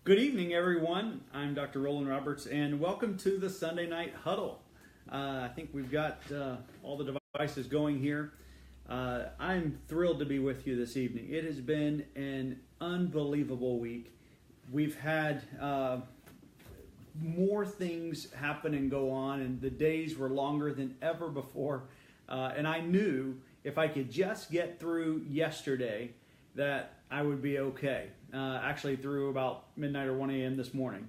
Good evening, everyone. I'm Dr. Rollan Roberts, and welcome to the Sunday Night Huddle. I think we've got all the devices going here. I'm thrilled to be with you this evening. It has been an unbelievable week. We've had more things happen and go on, and the days were longer than ever before. And I knew if I could just get through yesterday that I would be okay. Actually through about midnight or 1 a.m. this morning.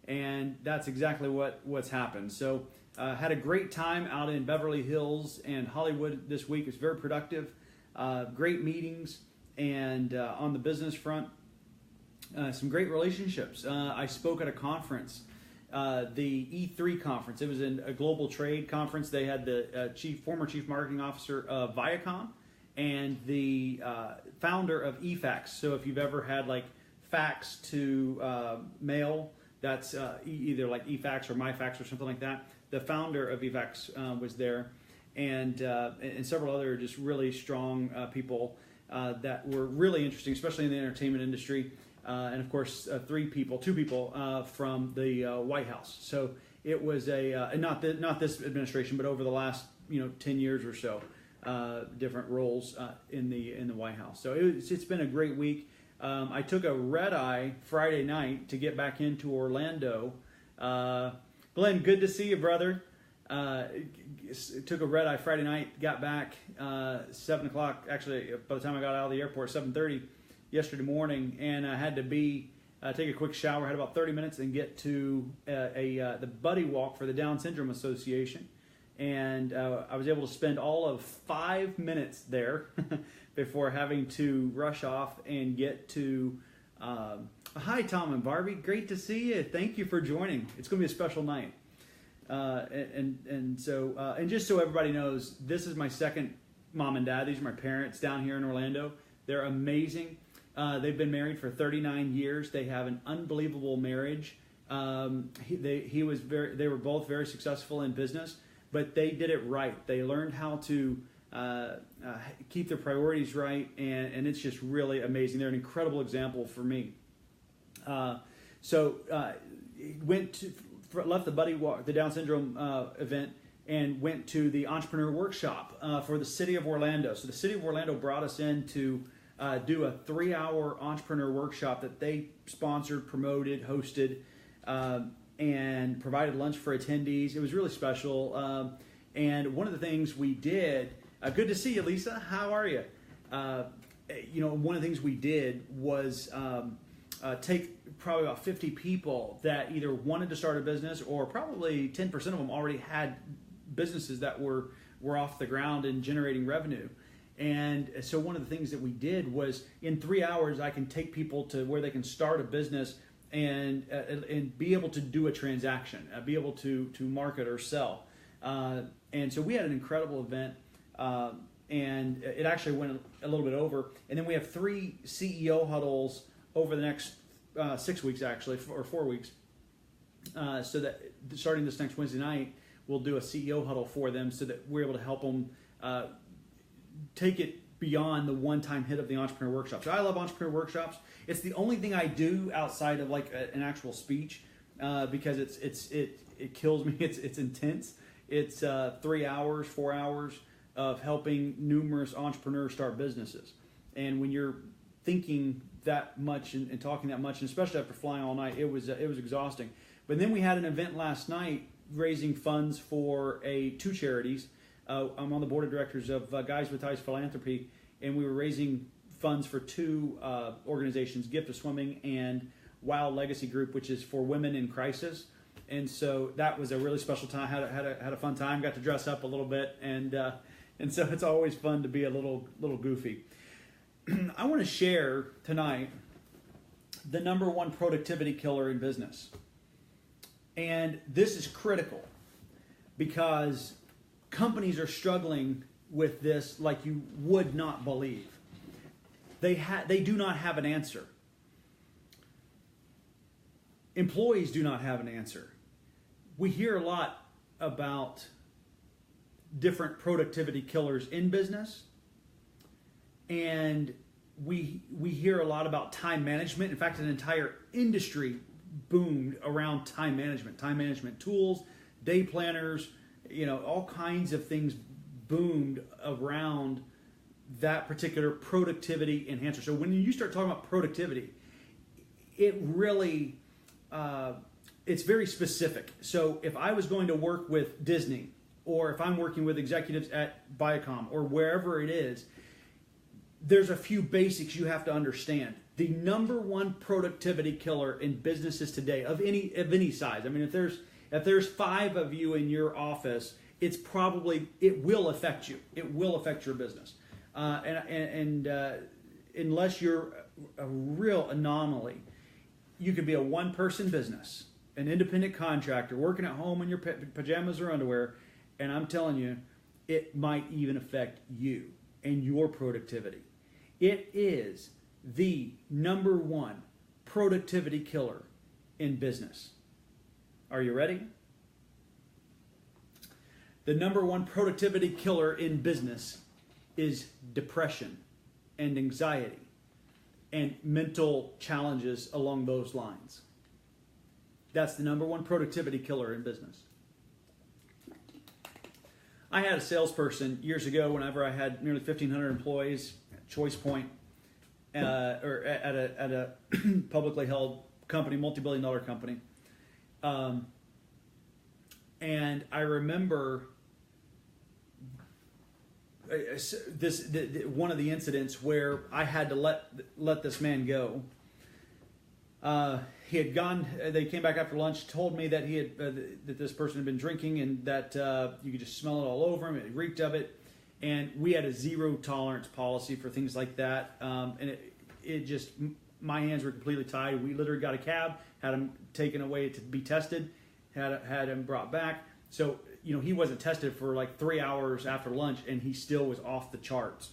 And that's exactly what's happened. So had a great time out in Beverly Hills and Hollywood this week. It was very productive. Great meetings, and on the business front, some great relationships. I spoke at a conference, the E3 conference. It was a global trade conference. They had the former chief marketing officer of Viacom and the founder of eFax. So if you've ever had like fax to mail, that's either like eFax or MyFax or something like that. The founder of eFax was there, and several other just really strong people that were really interesting, especially in the entertainment industry. And of course, two people from the White House. So it was not this administration, but over the last 10 years or so. Different roles in the White House. So it's been a great week. I took a red eye Friday night to get back into Orlando. Glenn, good to see you, brother. Took a red eye Friday night, got back 7 o'clock. Actually, by the time I got out of the airport, 7:30 yesterday morning, and I had to take a quick shower. Had about 30 minutes and get to the buddy walk for the Down Syndrome Association. And I was able to spend all of 5 minutes there before having to rush off and get to. Hi, Tom and Barbie. Great to see you. Thank you for joining. It's going to be a special night. And just so everybody knows, this is my second mom and dad. These are my parents down here in Orlando. They're amazing. They've been married for 39 years. They have an unbelievable marriage. They were both very successful in business. But they did it right. They learned how to keep their priorities right, and it's just really amazing. They're an incredible example for me. Left the Buddy Walk, the Down Syndrome event, and went to the Entrepreneur Workshop for the City of Orlando. So the City of Orlando brought us in to do a 3-hour entrepreneur workshop that they sponsored, promoted, hosted, and provided lunch for attendees. It was really special. And one of the things we did, good to see you, Lisa. How are you? One of the things we did was take probably about 50 people that either wanted to start a business, or probably 10% of them already had businesses that were off the ground and generating revenue. And so one of the things that we did was, in 3 hours, I can take people to where they can start a business and be able to do a transaction, be able to market or sell. And so we had an incredible event, and it actually went a little bit over. And then we have 3 CEO huddles over the next 6 weeks, actually, or 4 weeks. So that starting this next Wednesday night, we'll do a CEO huddle for them so that we're able to help them take it beyond the one-time hit of the Entrepreneur Workshop. So I love Entrepreneur Workshops. It's the only thing I do outside of like an actual speech, because it kills me. It's intense. It's 3 hours, 4 hours of helping numerous entrepreneurs start businesses. And when you're thinking that much and talking that much, and especially after flying all night, it was exhausting. But then we had an event last night raising funds for 2 charities. I'm on the board of directors of Guys with Ties Philanthropy, and we were raising funds for 2 organizations, Gift of Swimming and Wild Legacy Group, which is for women in crisis. And so that was a really special time. Had a fun time. Got to dress up a little bit, and so it's always fun to be a little goofy. I want to share tonight the number 1 productivity killer in business, and this is critical because companies are struggling with this like you would not believe. They do not have an answer. Employees do not have an answer. We hear a lot about different productivity killers in business, and we hear a lot about time management. In fact, an entire industry boomed around time management tools, day planners, all kinds of things boomed around that particular productivity enhancer. So when you start talking about productivity, it really, it's very specific. So if I was going to work with Disney, or if I'm working with executives at Viacom or wherever it is, there's a few basics you have to understand. The number one productivity killer in businesses today of any size. I mean, if there's 5 of you in your office, it will affect you. It will affect your business. Unless you're a real anomaly, you could be a one-person business, an independent contractor working at home in your pajamas or underwear, and I'm telling you, it might even affect you and your productivity. It is the number one productivity killer in business. Are you ready? The number one productivity killer in business is depression and anxiety and mental challenges along those lines. That's the number one productivity killer in business. I had a salesperson years ago whenever I had nearly 1,500 employees at Choice Point, or at a publicly held company, multi-billion-dollar company. And I remember one of the incidents where I had to let this man go. He had gone. They came back after lunch, told me that that this person had been drinking, and that you could just smell it all over him. It reeked of it, and we had a zero tolerance policy for things like that. And it just, my hands were completely tied. We literally got a cab, had him taken away to be tested, had him brought back. So he wasn't tested for like 3 hours after lunch, and he still was off the charts.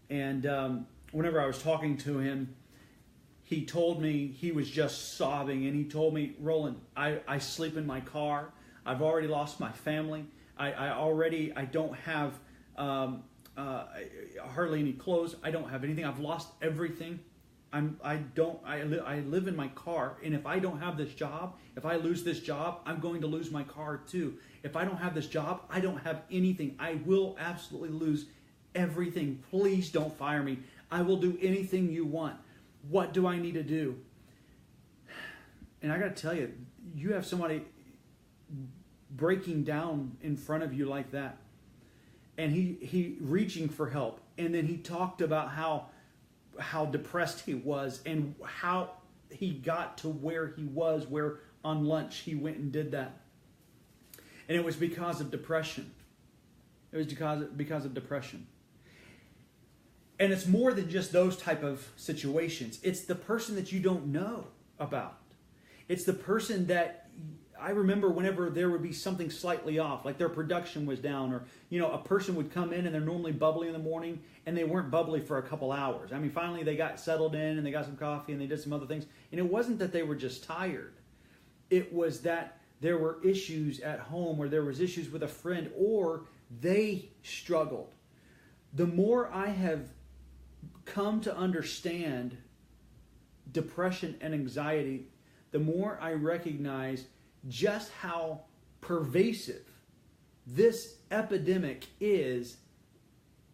And whenever I was talking to him, he told me he was just sobbing, and he told me, Rollan, I sleep in my car. I've already lost my family. I don't have hardly any clothes. I don't have anything. I've lost everything. I live in my car, and if I don't have this job, if I lose this job, I'm going to lose my car too. If I don't have this job, I don't have anything. I will absolutely lose everything. Please don't fire me. I will do anything you want. What do I need to do? And I got to tell you, you have somebody breaking down in front of you like that, and he reaching for help, and then he talked about how depressed he was and how he got to where he was, where on lunch he went and did that. And it was because of depression. It was because of depression. And it's more than just those type of situations. It's the person that you don't know about. It's the person that, I remember whenever there would be something slightly off, like their production was down, or a person would come in and they're normally bubbly in the morning, and they weren't bubbly for a couple hours. I mean, finally they got settled in and they got some coffee and they did some other things. And it wasn't that they were just tired. It was that there were issues at home, or there was issues with a friend, or they struggled. The more I have come to understand depression and anxiety, the more I recognize just how pervasive this epidemic is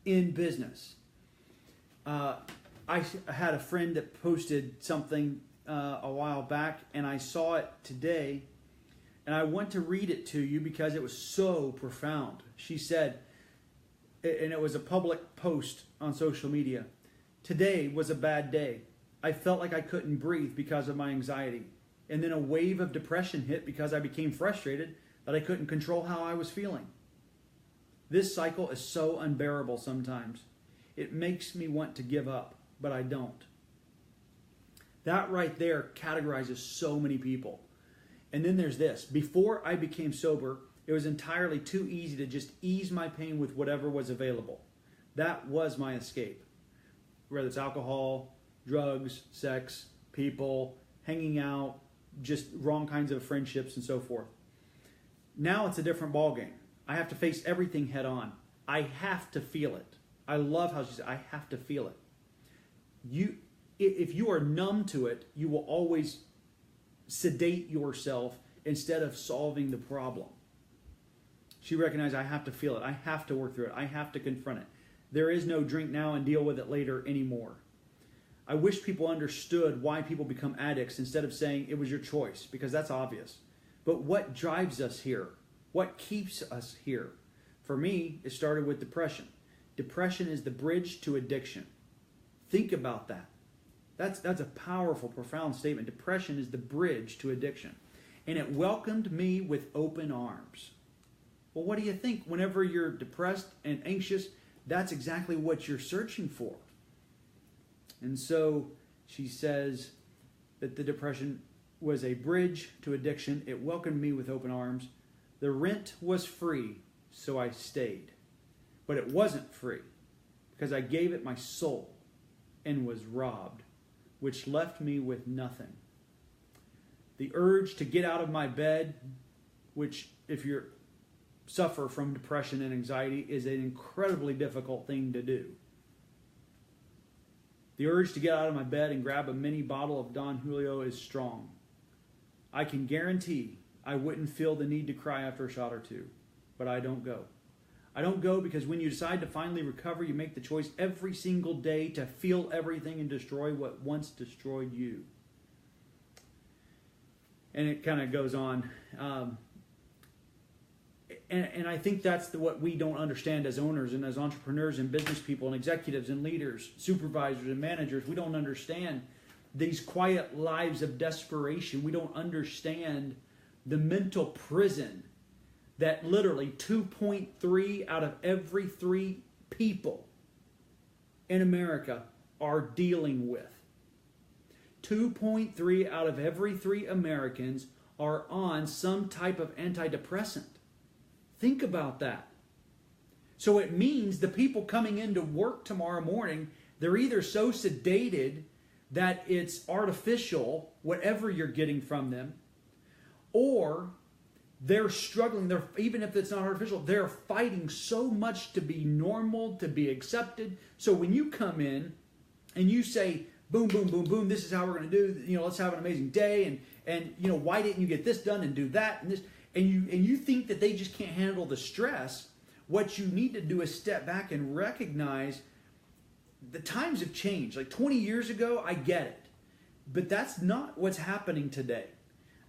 in business. I had a friend that posted something a while back, and I saw it today, and I want to read it to you because it was so profound. She said, and it was a public post on social media, "Today was a bad day. I felt like I couldn't breathe because of my anxiety. And then a wave of depression hit because I became frustrated that I couldn't control how I was feeling. This cycle is so unbearable sometimes. It makes me want to give up, but I don't." That right there categorizes so many people. And then there's this. "Before I became sober, it was entirely too easy to just ease my pain with whatever was available. That was my escape. Whether it's alcohol, drugs, sex, people, hanging out, just wrong kinds of friendships and so forth. Now it's a different ballgame. I have to face everything head on. I have to feel it." I love how she said, "I have to feel it. If you are numb to it, you will always sedate yourself instead of solving the problem. She recognized, I have to feel it. I have to work through it. I have to confront it. There is no drink now and deal with it later anymore. I wish people understood why people become addicts instead of saying it was your choice, because that's obvious. But what drives us here? What keeps us here? For me, it started with depression. Depression is the bridge to addiction. Think about that. That's a powerful, profound statement. Depression is the bridge to addiction. And it welcomed me with open arms. Well, what do you think? Whenever you're depressed and anxious, that's exactly what you're searching for. And so she says that the depression was a bridge to addiction. It welcomed me with open arms. The rent was free, so I stayed. But it wasn't free because I gave it my soul and was robbed, which left me with nothing. The urge to get out of my bed, which if you suffer from depression and anxiety, is an incredibly difficult thing to do. The urge to get out of my bed and grab a mini bottle of Don Julio is strong. I can guarantee I wouldn't feel the need to cry after a shot or two, but I don't go. I don't go because when you decide to finally recover, you make the choice every single day to feel everything and destroy what once destroyed you. And it kind of goes on. And I think that's what we don't understand as owners and as entrepreneurs and business people and executives and leaders, supervisors and managers. We don't understand these quiet lives of desperation. We don't understand the mental prison that literally 2.3 out of every 3 people in America are dealing with. 2.3 out of every 3 Americans are on some type of antidepressant. Think about that. So it means the people coming into work tomorrow morning, they're either so sedated that it's artificial, whatever you're getting from them, or they're struggling. Even if it's not artificial, they're fighting so much to be normal, to be accepted. So when you come in and you say, boom, boom, boom, boom, this is how we're going to do, let's have an amazing day, and why didn't you get this done and do that and this, and you think that they just can't handle the stress. What you need to do is step back and recognize the times have changed. Like 20 years ago, I get it, but that's not what's happening today.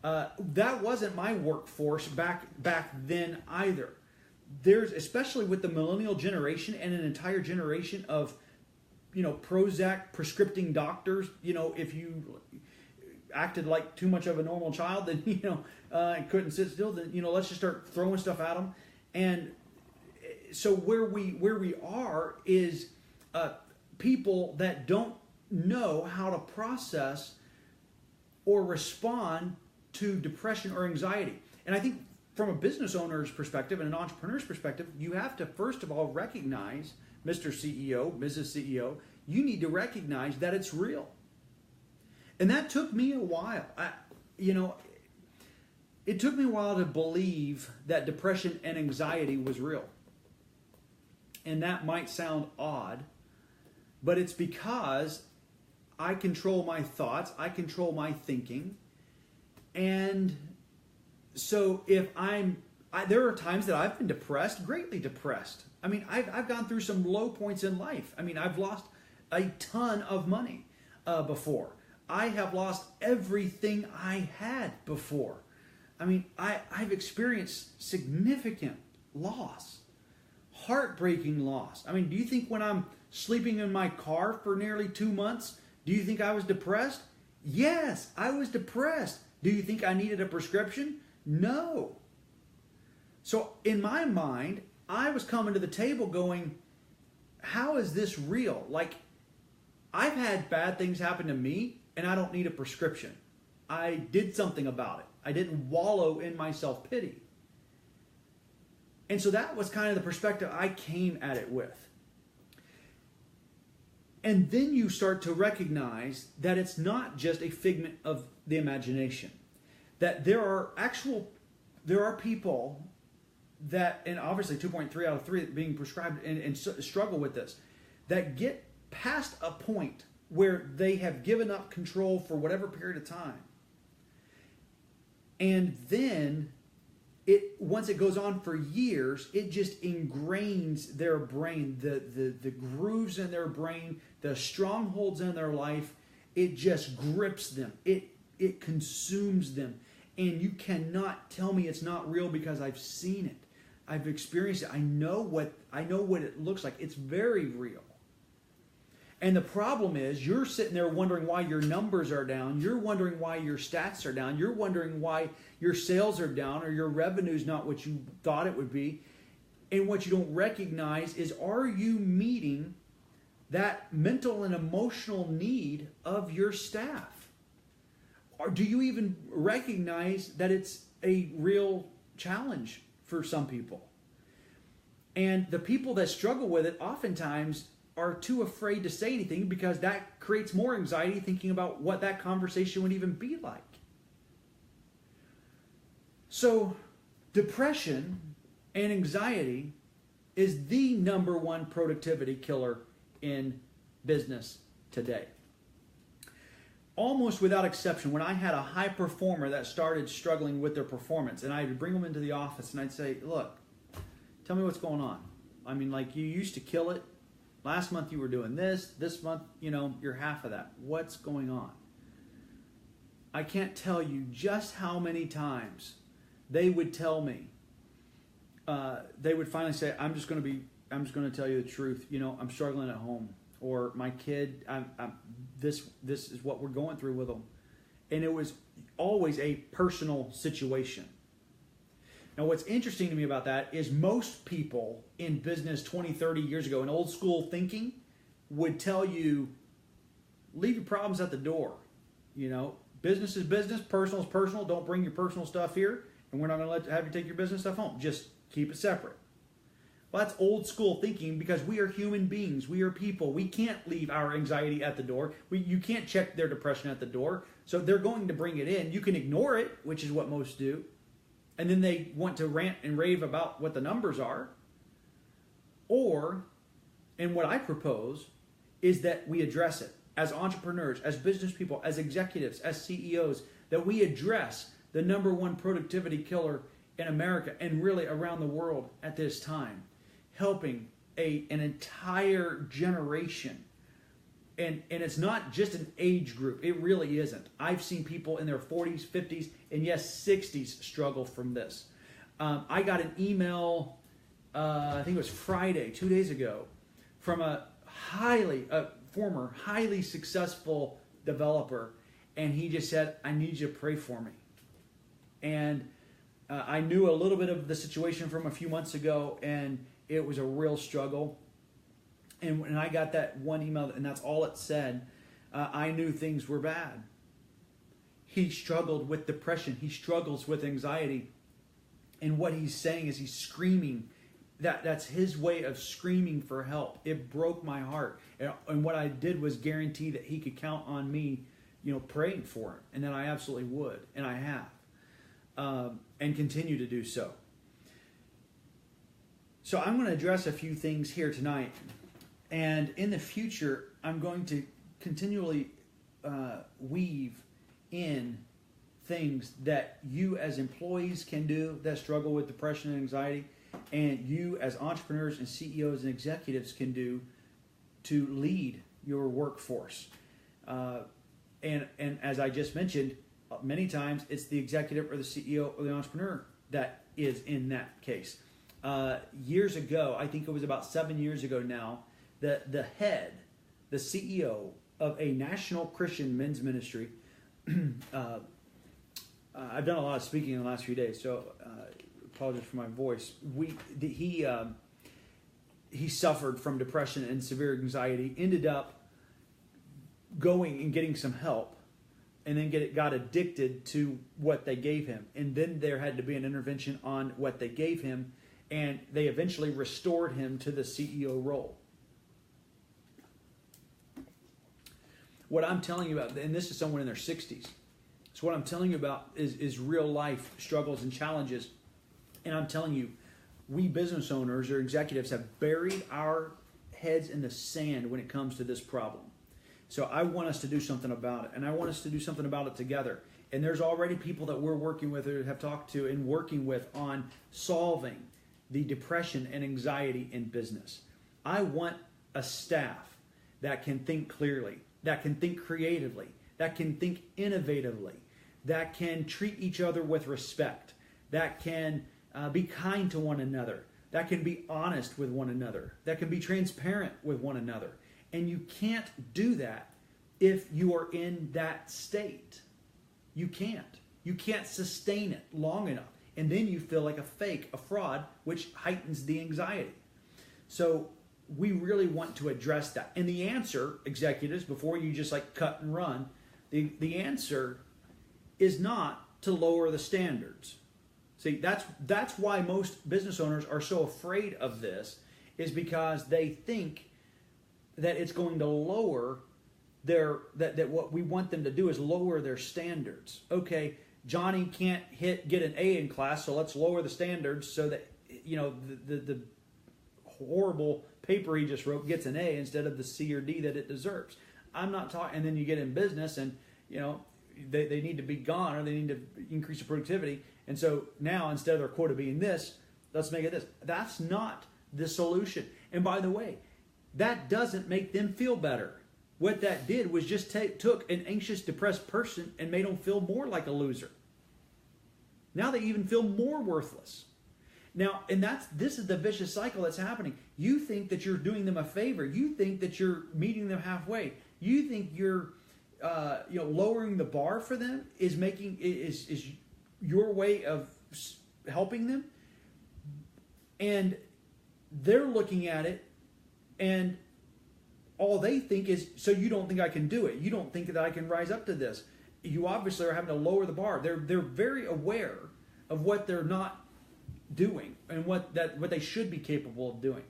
That wasn't my workforce back then either. There's, especially with the millennial generation and an entire generation of, Prozac prescripting doctors. If you acted like too much of a normal child, then couldn't sit still. Then let's just start throwing stuff at them. And so where we are is people that don't know how to process or respond to depression or anxiety. And I think from a business owner's perspective and an entrepreneur's perspective, you have to first of all recognize, Mr. CEO, Mrs. CEO, you need to recognize that it's real. And that took me a while. It took me a while to believe that depression and anxiety was real. And that might sound odd, but it's because I control my thoughts, I control my thinking. And so if there are times that I've been depressed, greatly depressed. I mean, I've gone through some low points in life. I mean, I've lost a ton of money before. I have lost everything I had before. I mean, I've experienced significant loss, heartbreaking loss. I mean, do you think when I'm sleeping in my car for nearly 2 months, do you think I was depressed? Yes, I was depressed. Do you think I needed a prescription? No. So in my mind, I was coming to the table going, how is this real? Like, I've had bad things happen to me, and I don't need a prescription. I did something about it. I didn't wallow in my self-pity. And so that was kind of the perspective I came at it with. And then you start to recognize that it's not just a figment of the imagination. That there are people that, and obviously 2.3 out of 3 being prescribed and struggle with this, that get past a point where they have given up control for whatever period of time. And then once it goes on for years, it just ingrains their brain, the grooves in their brain, the strongholds in their life. It just grips them. It consumes them. And you cannot tell me it's not real, because I've seen it. I've experienced it. I know what it looks like. It's very real. And the problem is, you're sitting there wondering why your numbers are down. You're wondering why your stats are down. You're wondering why your sales are down, or your revenue's not what you thought it would be. And what you don't recognize is, are you meeting that mental and emotional need of your staff? Or do you even recognize that it's a real challenge for some people? And the people that struggle with it oftentimes are too afraid to say anything, because that creates more anxiety thinking about what that conversation would even be like. So depression and anxiety is the number one productivity killer in business today. Almost without exception, when I had a high performer that started struggling with their performance, and I would bring them into the office and I'd say, look, tell me what's going on. I mean, like, you used to kill it. Last month you were doing this. This month, you're half of that. What's going on? I can't tell you just how many times they would tell me. They would finally say, I'm just going to tell you the truth. I'm struggling at home, or my kid. This is what we're going through with them, and it was always a personal situation. Now, what's interesting to me about that is, most people in business 20, 30 years ago, in old school thinking, would tell you, leave your problems at the door. Business is business, personal is personal. Don't bring your personal stuff here, and we're not going to have you take your business stuff home. Just keep it separate. Well, that's old school thinking, because we are human beings. We are people. We can't leave our anxiety at the door. You can't check their depression at the door. So they're going to bring it in. You can ignore it, which is what most do. And then they want to rant and rave about what the numbers are. And what I propose is that we address it as entrepreneurs, as business people, as executives, as CEOs, that we address the number one productivity killer in America and really around the world at this time, helping an entire generation. And it's not just an age group. It really isn't. I've seen people in their 40s, 50s, and yes, 60s struggle from this. I got an email, I think it was Friday, 2 days ago, from a former highly successful developer, and he just said, I need you to pray for me. And I knew a little bit of the situation from a few months ago, and it was a real struggle. And when I got that one email, and that's all it said, I knew things were bad. He struggled with depression. He struggles with anxiety. And what he's saying is, he's screaming. That's his way of screaming for help. It broke my heart. And what I did was guarantee that he could count on me, praying for him. And that I absolutely would. And I have. And continue to do so. So I'm going to address a few things here tonight. And in the future, I'm going to continually weave in things that you as employees can do that struggle with depression and anxiety, and you as entrepreneurs and CEOs and executives can do to lead your workforce. And as I just mentioned, many times it's the executive or the CEO or the entrepreneur that is in that case. Years ago, I think it was about 7 years ago now, the head, the CEO of a national Christian men's ministry. I've done a lot of speaking in the last few days, so apologize for my voice. He suffered from depression and severe anxiety, ended up going and getting some help, and then got addicted to what they gave him. And then there had to be an intervention on what they gave him, and they eventually restored him to the CEO role. What I'm telling you about, and this is someone in their 60s, so what I'm telling you about is real life struggles and challenges. And I'm telling you, we business owners or executives have buried our heads in the sand when it comes to this problem. So I want us to do something about it, and I want us to do something about it together. And there's already people that we're working with or have talked to and working with on solving the depression and anxiety in business. I want a staff that can think clearly, that can think creatively, that can think innovatively, that can treat each other with respect, that can be kind to one another, that can be honest with one another, that can be transparent with one another. And you can't do that if you are in that state. You can't. You can't sustain it long enough. And then you feel like a fake, a fraud, which heightens the anxiety. So we really want to address that. And the answer, executives, before you just like cut and run, the answer is not to lower the standards. See, that's why most business owners are so afraid of this, is because they think that it's going to lower that what we want them to do is lower their standards. Okay, Johnny can't get an A in class, so let's lower the standards so that the horrible paper he just wrote gets an A instead of the C or D that it deserves. I'm not talking. And then you get in business, and they need to be gone, or they need to increase the productivity. And so now, instead of their quota being this, let's make it this. That's not the solution. And by the way, that doesn't make them feel better. What that did was just took an anxious, depressed person and made them feel more like a loser. Now they even feel more worthless. Now, and this is the vicious cycle that's happening. You think that you're doing them a favor. You think that you're meeting them halfway. You think you're lowering the bar for them is your way of helping them. And they're looking at it, and all they think is, so you don't think I can do it. You don't think that I can rise up to this. You obviously are having to lower the bar. They're very aware of what they're not doing and what they should be capable of doing.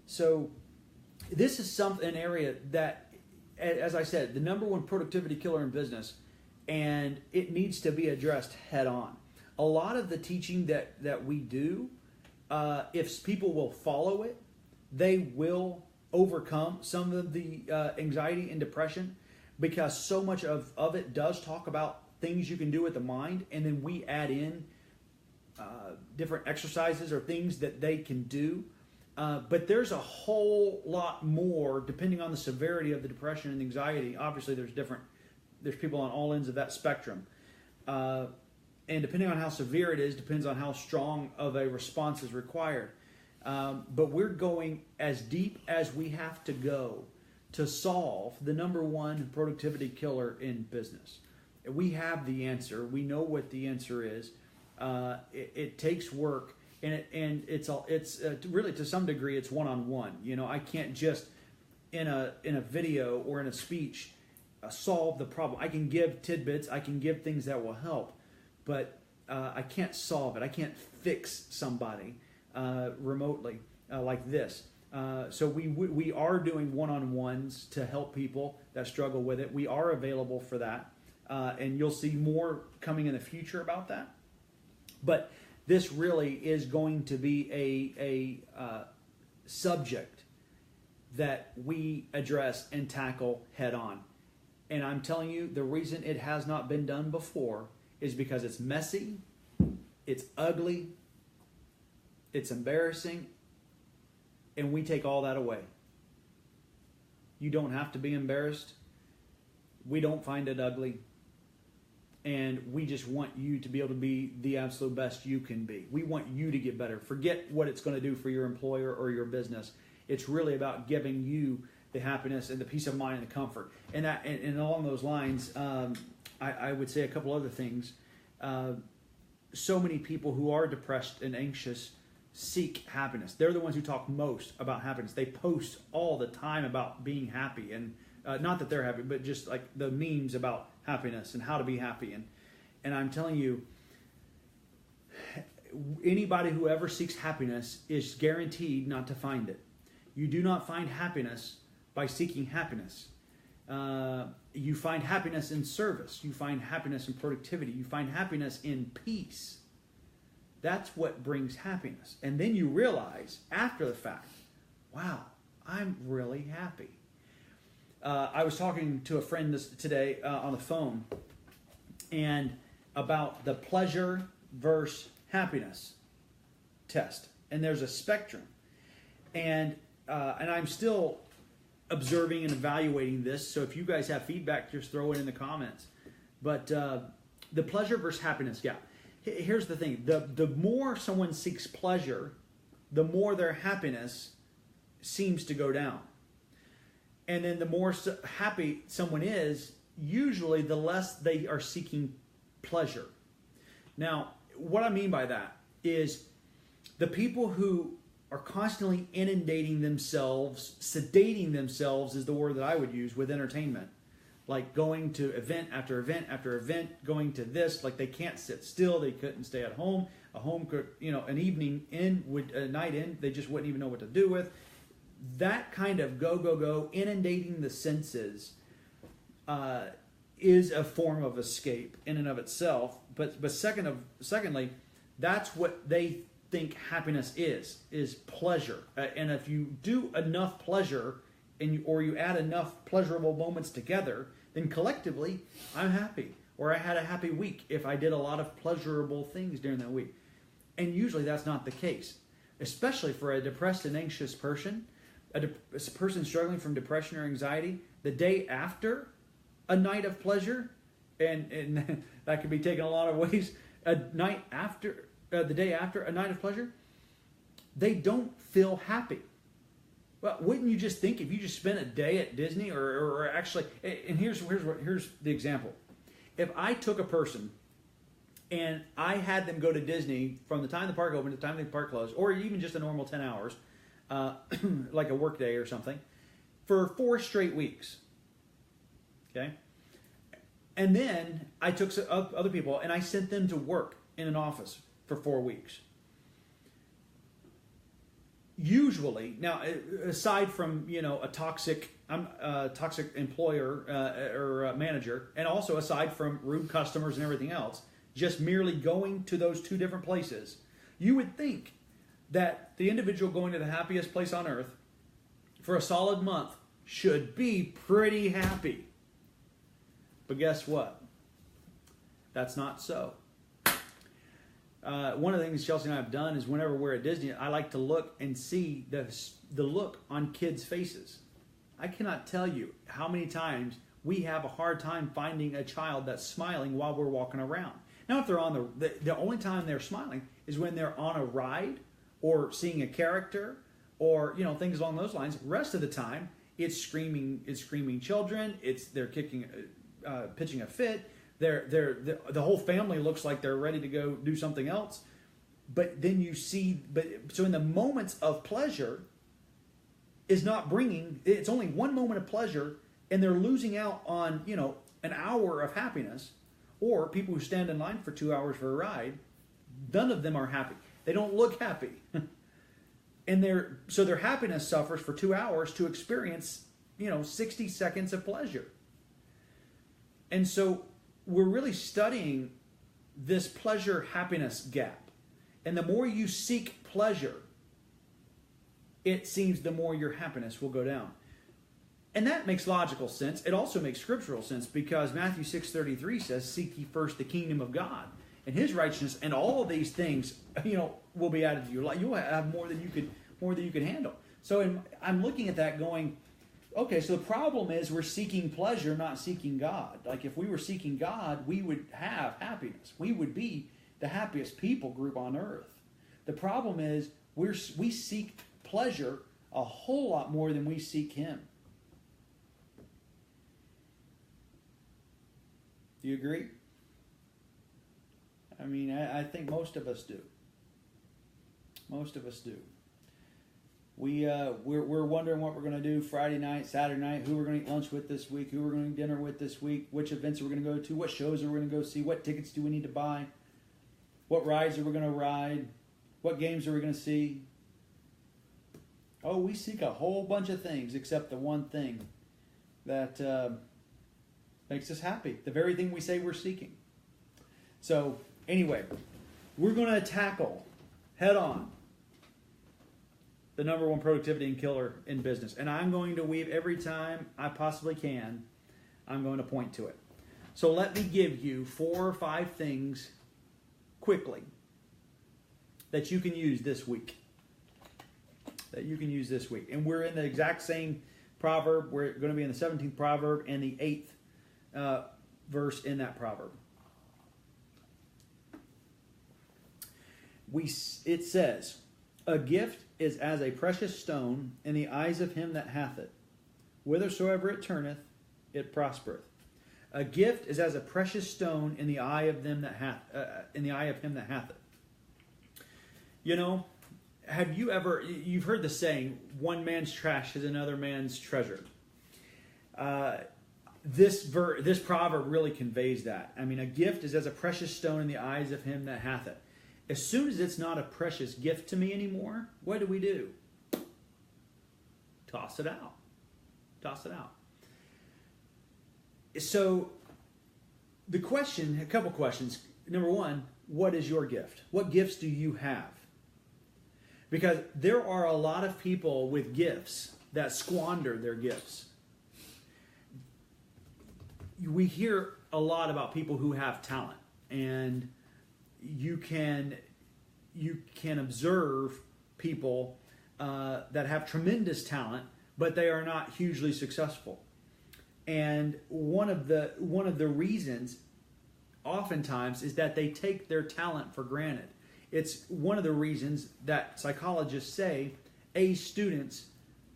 So this is an area that, as I said, the number one productivity killer in business, and it needs to be addressed head on. A lot of the teaching that we do, if people will follow it, they will overcome some of the anxiety and depression, because so much of it does talk about things you can do with the mind, and then we add in different exercises or things that they can do. But there's a whole lot more depending on the severity of the depression and anxiety. Obviously, there's people on all ends of that spectrum. And depending on how severe it is, depends on how strong of a response is required. But we're going as deep as we have to go to solve the number one productivity killer in business. We have the answer. We know what the answer is. It takes work, and it's really, to some degree, it's one-on-one. I can't just in a video or in a speech solve the problem. I can give tidbits. I can give things that will help, but I can't solve it. I can't fix somebody remotely like this. So we are doing one-on-ones to help people that struggle with it. We are available for that, and you'll see more coming in the future about that. But this really is going to be a subject that we address and tackle head on. And I'm telling you, the reason it has not been done before is because it's messy, it's ugly, it's embarrassing, and we take all that away. You don't have to be embarrassed. We don't find it ugly. And we just want you to be able to be the absolute best you can be. We want you to get better. Forget what it's going to do for your employer or your business. It's really about giving you the happiness and the peace of mind and the comfort. And along those lines, I would say a couple other things. So many people who are depressed and anxious seek happiness. They're the ones who talk most about happiness. They post all the time about being happy, and not that they're happy, but just like the memes about happiness and how to be happy. And I'm telling you, anybody who ever seeks happiness is guaranteed not to find it. You do not find happiness by seeking happiness. You find happiness in service. You find happiness in productivity. You find happiness in peace. That's what brings happiness. And then you realize after the fact, wow, I'm really happy. I was talking to a friend today on the phone, and about the pleasure versus happiness test, and there's a spectrum, and I'm still observing and evaluating this. So if you guys have feedback, just throw it in the comments. But the pleasure versus happiness gap. Here's the thing: the more someone seeks pleasure, the more their happiness seems to go down. And then the more happy someone is, usually the less they are seeking pleasure. Now, what I mean by that is the people who are constantly inundating themselves, sedating themselves is the word that I would use, with entertainment. Like going to event after event after event, going to this, like they can't sit still, they couldn't stay at home. A home could, an evening in, a night in, they just wouldn't even know what to do with. That kind of go, inundating the senses is a form of escape in and of itself. But secondly, that's what they think happiness is pleasure. And if you do enough pleasure, or you add enough pleasurable moments together, then collectively, I'm happy. Or I had a happy week if I did a lot of pleasurable things during that week. And usually that's not the case, especially for a depressed and anxious person. A person struggling from depression or anxiety, the day after a night of pleasure, and that could be taken a lot of ways, the day after a night of pleasure, they don't feel happy. Well, wouldn't you just think if you just spent a day at Disney, or actually, and here's the example. If I took a person and I had them go to Disney from the time the park opened to the time the park closed, or even just a normal 10 hours, like a work day or something, for 4 straight weeks. Okay? And then I took other people and I sent them to work in an office for 4 weeks. Usually, now aside from a toxic employer or manager, and also aside from rude customers and everything else, just merely going to those 2 different places, you would think that the individual going to the happiest place on earth for a solid month should be pretty happy. But guess what? That's not so. One of the things Chelsea and I have done is whenever we're at Disney, I like to look and see the look on kids' faces. I cannot tell you how many times we have a hard time finding a child that's smiling while we're walking around. Now, if they're on the only time they're smiling is when they're on a ride or seeing a character or things along those lines. The rest of the time, it's screaming children. They're kicking, pitching a fit. The whole family looks like they're ready to go do something else. But then you see, so in the moments of pleasure is not bringing, it's only one moment of pleasure, and they're losing out on, an hour of happiness. Or people who stand in line for 2 hours for a ride, none of them are happy. They don't look happy. And their happiness suffers for 2 hours to experience, 60 seconds of pleasure. And so we're really studying this pleasure-happiness gap. And the more you seek pleasure, it seems the more your happiness will go down. And that makes logical sense. It also makes scriptural sense because Matthew 6:33 says, "Seek ye first the kingdom of God and His righteousness, and all of these things, will be added to you. You'll have more than you can handle." So I'm looking at that going, okay, so the problem is we're seeking pleasure, not seeking God. Like if we were seeking God, we would have happiness. We would be the happiest people group on earth. The problem is we seek pleasure a whole lot more than we seek Him. Do you agree? I mean, I think most of us do. Most of us do. We're wondering what we're going to do Friday night, Saturday night, who we're going to eat lunch with this week, who we're going to eat dinner with this week, which events are we going to go to, what shows are we going to go see, what tickets do we need to buy, what rides are we going to ride, what games are we going to see. Oh, we seek a whole bunch of things except the one thing that makes us happy, the very thing we say we're seeking. So anyway, we're going to tackle head on the number one productivity and killer in business. And I'm going to weave every time I possibly can, I'm going to point to it. So let me give you 4 or 5 things quickly that you can use this week. And we're in the exact same proverb. We're going to be in the 17th proverb and the 8th verse in that proverb. It says, a gift is as a precious stone in the eyes of him that hath it. Whithersoever it turneth, it prospereth. A gift is as a precious stone in the eye of them that hath, in the eye of him that hath it. You know, you've heard the saying, one man's trash is another man's treasure. This proverb really conveys that. I mean, a gift is as a precious stone in the eyes of him that hath it. As soon as it's not a precious gift to me anymore, what do? Toss it out. So, a couple questions. Number one, what is your gift? What gifts do you have? Because there are a lot of people with gifts that squander their gifts. We hear a lot about people who have talent, and you can observe people that have tremendous talent, but they are not hugely successful. And one of the reasons, oftentimes, is that they take their talent for granted. It's one of the reasons that psychologists say A students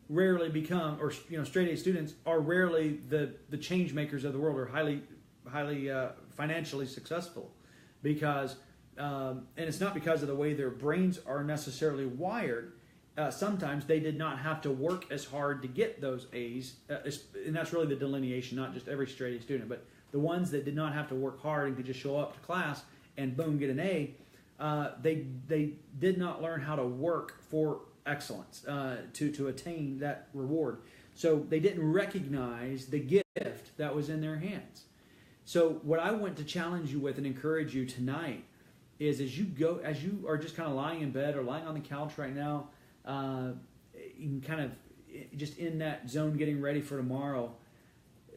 rarely become, or straight A students are rarely the change makers of the world, or highly financially successful, because and it's not because of the way their brains are necessarily wired. Sometimes they did not have to work as hard to get those A's, and that's really the delineation, not just every straight A student, but the ones that did not have to work hard and could just show up to class and boom, get an A. They did not learn how to work for excellence to attain that reward. So they didn't recognize the gift that was in their hands. So what I want to challenge you with and encourage you tonight is, as you are just kind of lying in bed or lying on the couch right now, you can kind of just in that zone getting ready for tomorrow,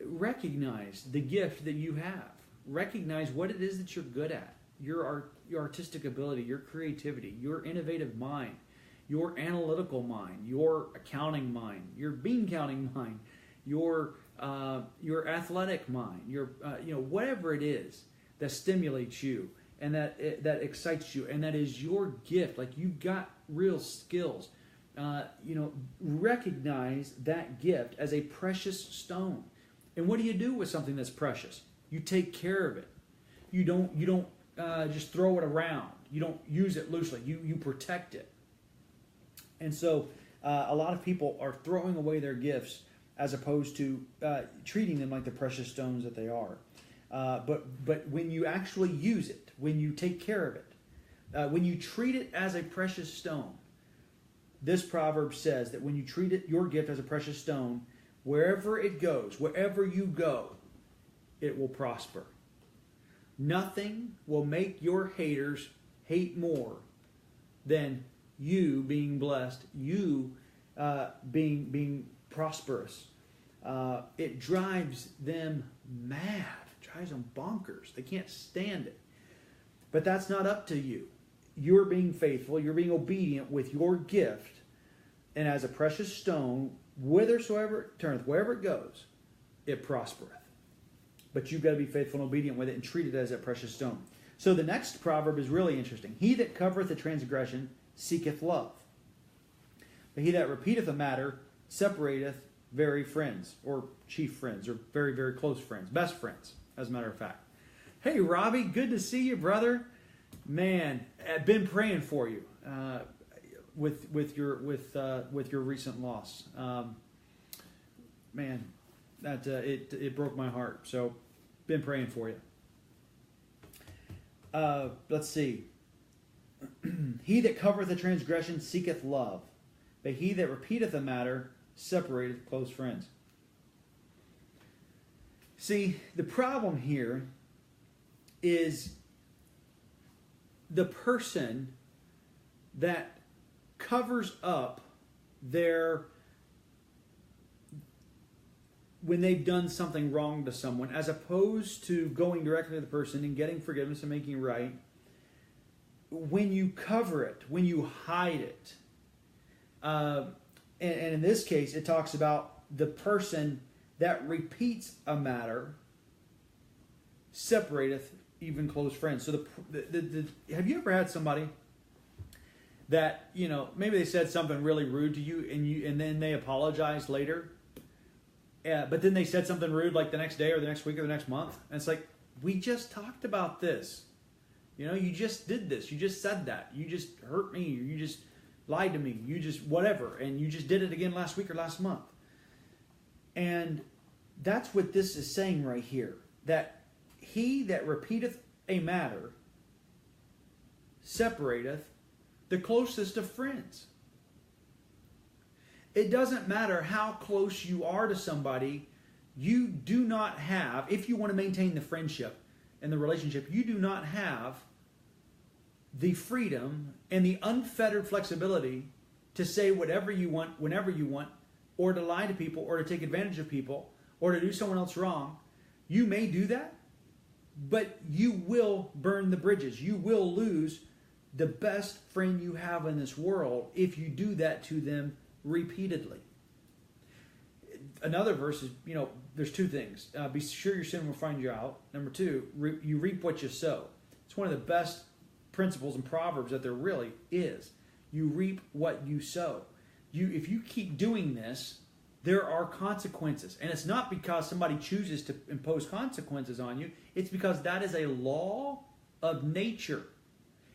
recognize the gift that you have. Recognize what it is that you're good at. Your artistic ability, your creativity, your innovative mind, your analytical mind, your accounting mind, your bean counting mind, your athletic mind, your whatever it is that stimulates you and that excites you, and that is your gift. Like, you've got real skills. Recognize that gift as a precious stone. And what do you do with something that's precious? You take care of it. You don't just throw it around. You don't use it loosely. You protect it. And so a lot of people are throwing away their gifts as opposed to treating them like the precious stones that they are. But when you actually use it, when you take care of it, when you treat it as a precious stone, this proverb says that when you treat your gift as a precious stone, wherever it goes, wherever you go, it will prosper. Nothing will make your haters hate more than you being blessed, you being prosperous. It drives them mad. It drives them bonkers. They can't stand it. But that's not up to you. You're being faithful. You're being obedient with your gift. And as a precious stone, whithersoever it turneth, wherever it goes, it prospereth. But you've got to be faithful and obedient with it and treat it as a precious stone. So the next proverb is really interesting. He that covereth a transgression seeketh love, but he that repeateth a matter separateth very friends, or chief friends, or very, very close friends, best friends, as a matter of fact. Hey, Robbie, good to see you, brother. Man, I've been praying for you with your recent loss. Man, that it broke my heart. So, been praying for you. Let's see. He that covereth a transgression seeketh love, but he that repeateth a matter separateth close friends. See, the problem here is the person that covers up when they've done something wrong to someone, as opposed to going directly to the person and getting forgiveness and making right, when you cover it, when you hide it, and in this case, it talks about the person that repeats a matter separateth even close friends. So have you ever had somebody that, maybe they said something really rude to you and then they apologized later, but then they said something rude like the next day or the next week or the next month, and it's like, we just talked about this. You just did this. You just said that. You just hurt me. You just lied to me. You just whatever. And you just did it again last week or last month. And that's what this is saying right here. That he that repeateth a matter separateth the closest of friends. It doesn't matter how close you are to somebody. You do not have, if you want to maintain the friendship and the relationship, you do not have the freedom and the unfettered flexibility to say whatever you want, whenever you want, or to lie to people, or to take advantage of people, or to do someone else wrong. You may do that, but you will burn the bridges. You will lose the best friend you have in this world if you do that to them repeatedly. Another verse is, there's two things. Be sure your sin will find you out. Number two, you reap what you sow. It's one of the best principles in Proverbs that there really is. You reap what you sow. If you keep doing this, there are consequences. And it's not because somebody chooses to impose consequences on you. It's because that is a law of nature.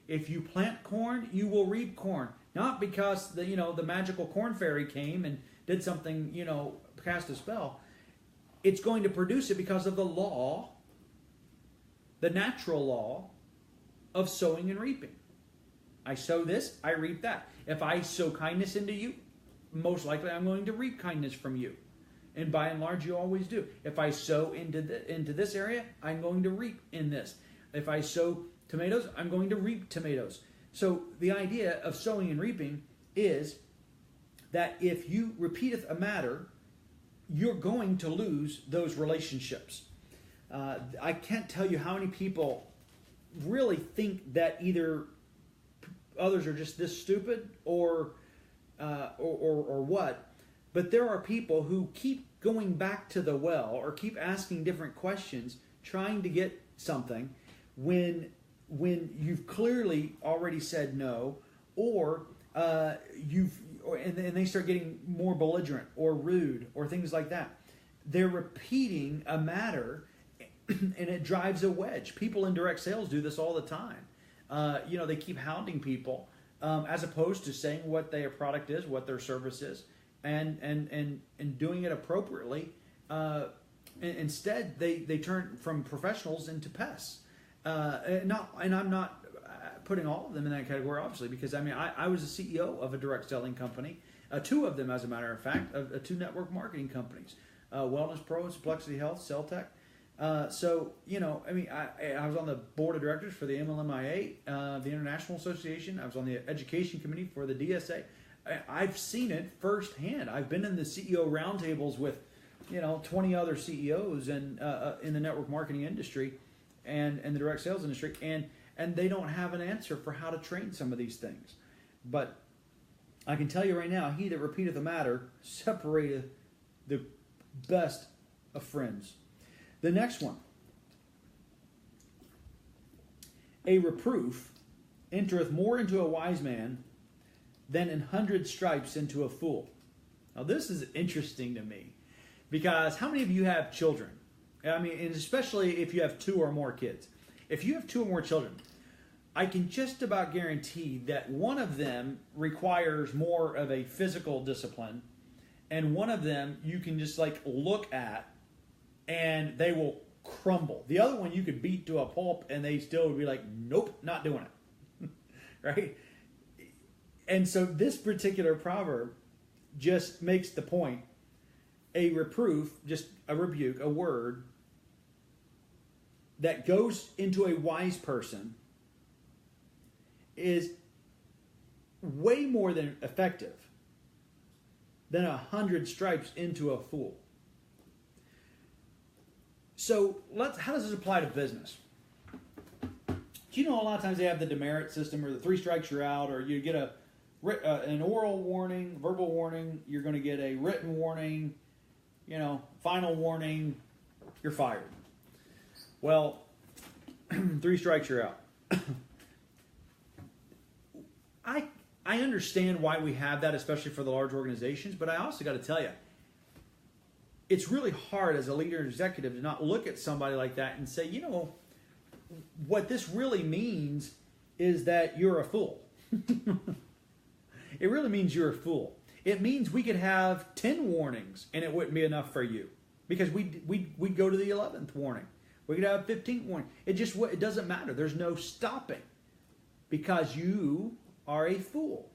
If you plant corn, you will reap corn. Not because the magical corn fairy came and did something, cast a spell. It's going to produce it because of the law, the natural law of sowing and reaping. I sow this, I reap that. If I sow kindness into you, most likely I'm going to reap kindness from you. And by and large, you always do. If I sow into this area, I'm going to reap in this. If I sow tomatoes, I'm going to reap tomatoes. So the idea of sowing and reaping is that if you repeateth a matter, you're going to lose those relationships. I can't tell you how many people really think that either others are just this stupid or what, but there are people who keep going back to the well or keep asking different questions, trying to get something when you've clearly already said no, or and they start getting more belligerent or rude or things like that. They're repeating a matter, and it drives a wedge. People in direct sales do this all the time. They keep hounding people as opposed to saying what their product is, what their service is, and doing it appropriately. Instead, they turn from professionals into pests. And I'm not putting all of them in that category, obviously, because I was a CEO of a direct selling company, two of them, as a matter of fact, two network marketing companies, Wellness Pro, Complexity Health, Celltech. I was on the board of directors for the MLMIA, the International Association. I was on the education committee for the DSA. I've seen it firsthand. I've been in the CEO roundtables with, 20 other CEOs and in the network marketing industry and the direct sales industry, and they don't have an answer for how to train some of these things. But I can tell you right now, he that repeateth a matter separateth the best of friends. The next one. A reproof entereth more into a wise man than 100 stripes into a fool. Now this is interesting to me, because how many of you have children? And especially if you have two or more kids. If you have two or more children, I can just about guarantee that one of them requires more of a physical discipline, and one of them you can just look at and they will crumble. The other one you could beat to a pulp and they still would be like, nope, not doing it. Right? And so this particular proverb just makes the point. A reproof, just a rebuke, a word that goes into a wise person is way more than effective than 100 stripes into a fool. So how does this apply to business? Do you know a lot of times they have the demerit system, or the 3 strikes you're out, or you get an oral warning, verbal warning, you're going to get a written warning, final warning, you're fired. Well, 3 strikes you're out. I understand why we have that, especially for the large organizations, but I also got to tell you, it's really hard as a leader and executive to not look at somebody like that and say, what this really means is that you're a fool. It really means you're a fool. It means we could have 10 warnings and it wouldn't be enough for you, because we'd go to the 11th warning. We could have 15th warning. It doesn't matter. There's no stopping, because you are a fool.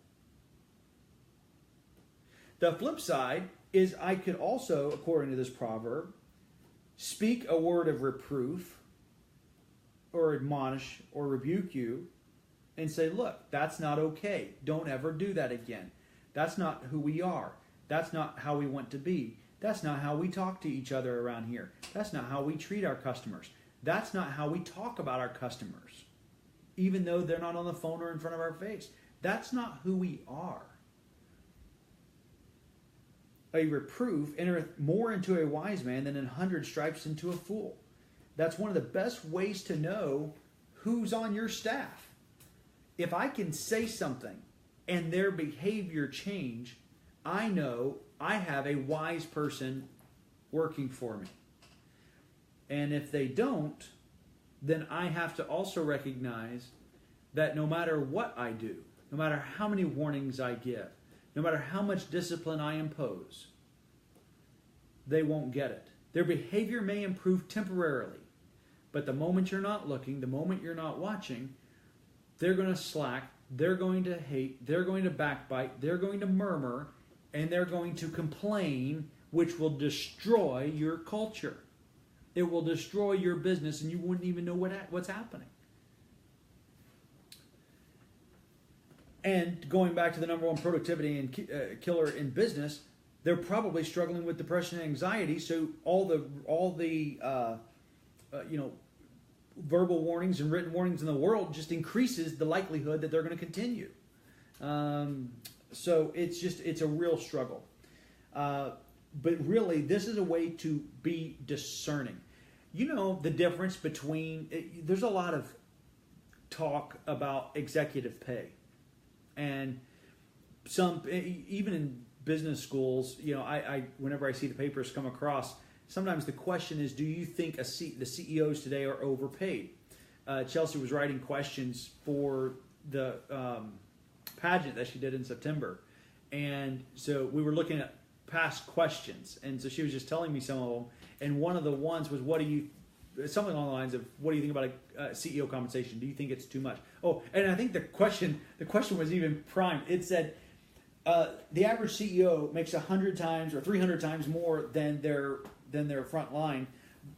The flip side is I could also, according to this proverb, speak a word of reproof or admonish or rebuke you and say, look, that's not okay. Don't ever do that again. That's not who we are. That's not how we want to be. That's not how we talk to each other around here. That's not how we treat our customers. That's not how we talk about our customers, even though they're not on the phone or in front of our face. That's not who we are. A reproof entereth more into a wise man than 100 stripes into a fool. That's one of the best ways to know who's on your staff. If I can say something and their behavior change, I know I have a wise person working for me. And if they don't, then I have to also recognize that no matter what I do, no matter how many warnings I give, no matter how much discipline I impose, they won't get it. Their behavior may improve temporarily, but the moment you're not looking, the moment you're not watching, they're going to slack, they're going to hate, they're going to backbite, they're going to murmur, and they're going to complain, which will destroy your culture. It will destroy your business, and you wouldn't even know what's happening. And going back to the number one productivity and killer in business, they're probably struggling with depression and anxiety. So all the verbal warnings and written warnings in the world just increases the likelihood that they're going to continue. So it's a real struggle. But really, this is a way to be discerning. The difference between there's a lot of talk about executive pay. And some, even in business schools, I whenever I see the papers come across, sometimes the question is, do you think the CEOs today are overpaid? Chelsea was writing questions for the pageant that she did in September. And so we were looking at past questions. And so she was just telling me some of them. And one of the ones was, something along the lines of, what do you think about a CEO compensation? Do you think it's too much? Oh, and I think the question was even prime. It said, the average CEO makes 100 times or 300 times more than their front line.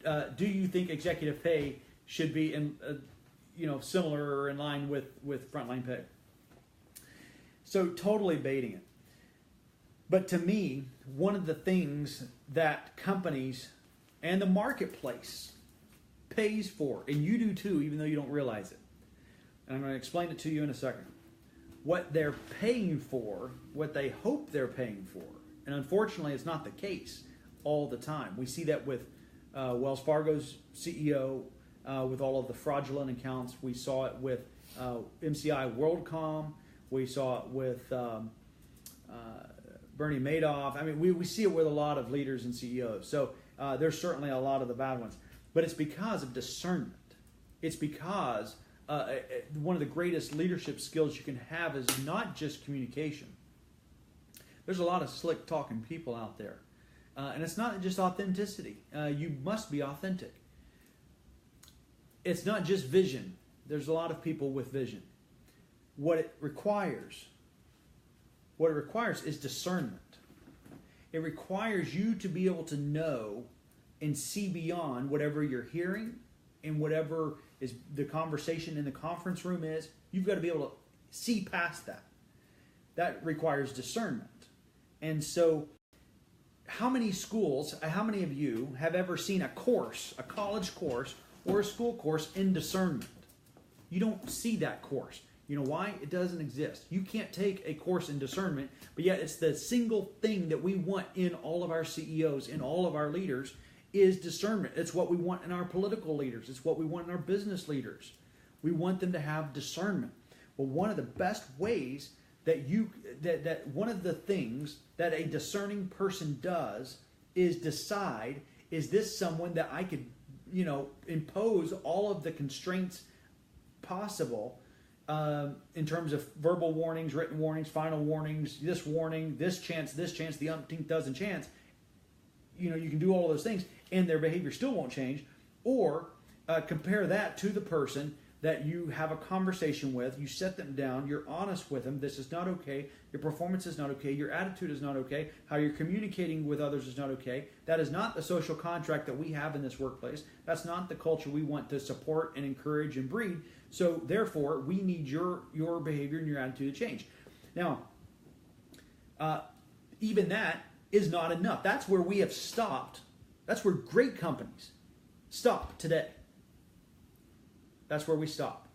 Do you think executive pay should be similar or in line with frontline pay? So totally baiting it. But to me, one of the things that companies and the marketplace pays for, and you do too, even though you don't realize it, and I'm going to explain it to you in a second, what they're paying for, what they hope they're paying for, and unfortunately it's not the case all the time. We see that with Wells Fargo's CEO, with all of the fraudulent accounts. We saw it with MCI WorldCom. We saw it with Bernie Madoff. I mean, we see it with a lot of leaders and CEOs. So there's certainly a lot of the bad ones. But it's because of discernment. It's because one of the greatest leadership skills you can have is not just communication. There's a lot of slick talking people out there. And it's not just authenticity. You must be authentic. It's not just vision. There's a lot of people with vision. What it requires is discernment. It requires you to be able to know and see beyond whatever you're hearing and whatever is the conversation in the conference room is. You've got to be able to see past that. That requires discernment. And so how many schools, how many of you have ever seen a course, a college course or a school course in discernment? You don't see that course. You know why? It doesn't exist. You can't take a course in discernment, but yet it's the single thing that we want in all of our CEOs, in all of our leaders, is discernment. It's what we want in our political leaders. It's what we want in our business leaders. We want them to have discernment. Well, one of the best ways that one of the things that a discerning person does is decide, is this someone that I could, impose all of the constraints possible in terms of verbal warnings, written warnings, final warnings, this warning, this chance, the umpteenth dozen chance. You can do all those things and their behavior still won't change. Or compare that to the person that you have a conversation with, you set them down, you're honest with them, this is not okay, your performance is not okay, your attitude is not okay, how you're communicating with others is not okay. That is not the social contract that we have in this workplace. That's not the culture we want to support and encourage and breed. So therefore, we need your behavior and your attitude to change. Now, even that is not enough. That's where we have stopped. That's where great companies stop today. That's where we stop.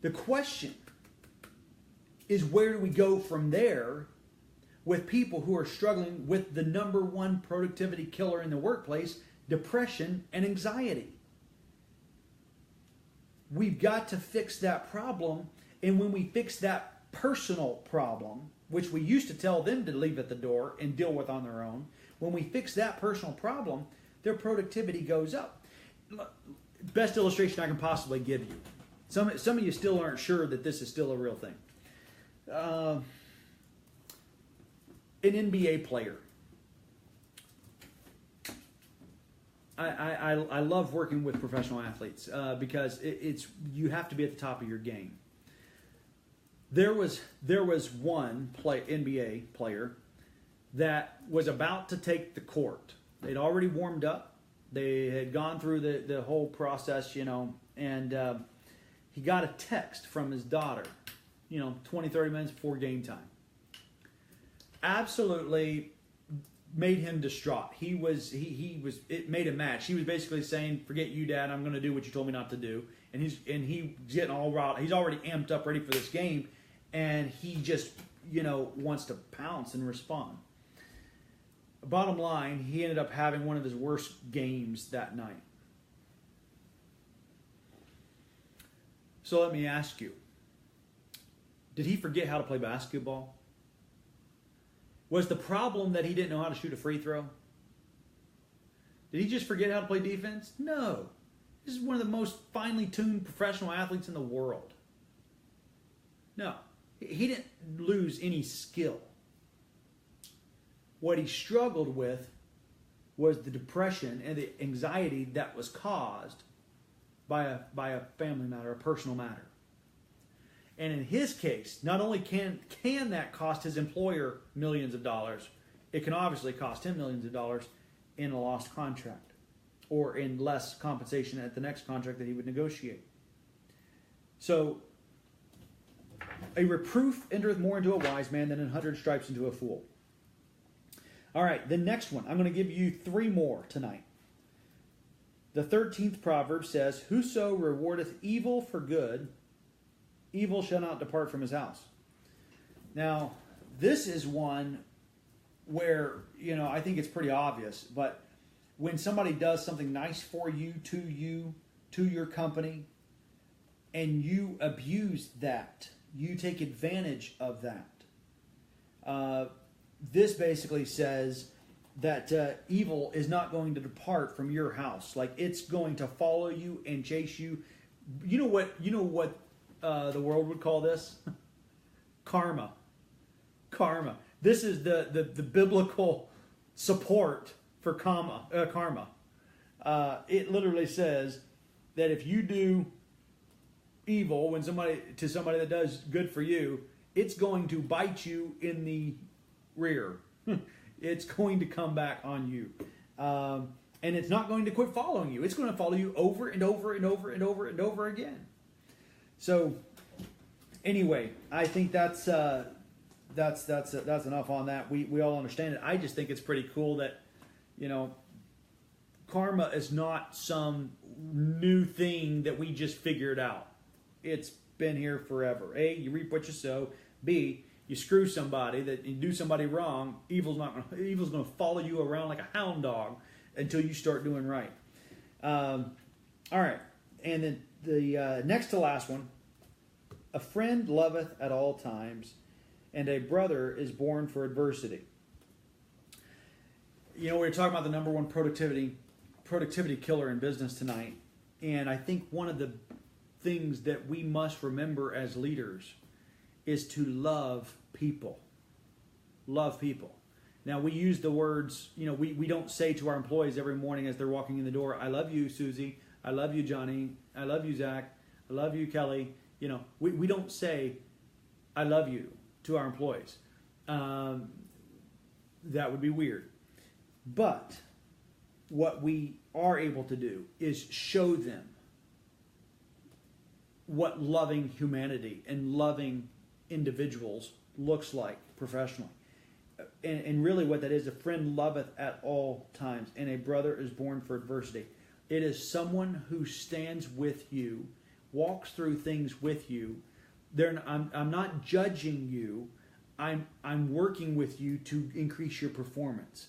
The question is, where do we go from there with people who are struggling with the number one productivity killer in the workplace, depression and anxiety? We've got to fix that problem. And when we fix that personal problem, which we used to tell them to leave at the door and deal with on their own, when we fix that personal problem, their productivity goes up. Best illustration I can possibly give you. Some of you still aren't sure that this is still a real thing. An NBA player. I love working with professional athletes because you have to be at the top of your game. There was one NBA player that was about to take the court. They'd already warmed up. They had gone through the whole process, and he got a text from his daughter, 20, 30 minutes before game time. Absolutely made him distraught. It made him mad. She was basically saying, "Forget you, Dad. I'm going to do what you told me not to do." And he's getting all riled. He's already amped up, ready for this game, and he just wants to pounce and respond. Bottom line, he ended up having one of his worst games that night. So let me ask you, did he forget how to play basketball? Was the problem that he didn't know how to shoot a free throw? Did he just forget how to play defense? No. This is one of the most finely tuned professional athletes in the world. No. He didn't lose any skill. What he struggled with was the depression and the anxiety that was caused by a family matter, a personal matter. And in his case, not only can that cost his employer millions of dollars, it can obviously cost him millions of dollars in a lost contract or in less compensation at the next contract that he would negotiate. So, a reproof entereth more into a wise man than 100 stripes into a fool. All right, the next one. I'm going to give you 3 more tonight. The 13th proverb says, "Whoso rewardeth evil for good, evil shall not depart from his house." Now, this is one where, I think it's pretty obvious, but when somebody does something nice for you, to your company, and you abuse that, you take advantage of that. This basically says that evil is not going to depart from your house. Like, it's going to follow you and chase you. You know what the world would call this? Karma. This is the biblical support for karma. It literally says that if you do evil to somebody that does good for you, it's going to bite you in the rear. It's going to come back on you. And it's not going to quit following you. It's going to follow you over and over and over and over and over again. So, anyway, I think that's that's enough on that. We all understand it. I just think it's pretty cool that, you know, karma is not some new thing that we just figured out. It's been here forever. A, you reap what you sow. B, you screw somebody, that you do somebody wrong, evil's going to follow you around like a hound dog until you start doing right. All right, and then the next to last one: a friend loveth at all times, and a brother is born for adversity. You know, we were talking about the number one productivity killer in business tonight, and I think one of the things that we must remember as leaders is to love people. Love people. Now, we use the words, you know, we don't say to our employees every morning as they're walking in the door, I love you, Susie. I love you, Johnny. I love you, Zach. I love you, Kelly. You know, we don't say, I love you to our employees. That would be weird. But what we are able to do is show them what loving humanity and loving individuals looks like professionally. And really what that is, a friend loveth at all times, and a brother is born for adversity. It is someone who stands with you, walks through things with you. I'm not judging you. I'm working with you to increase your performance.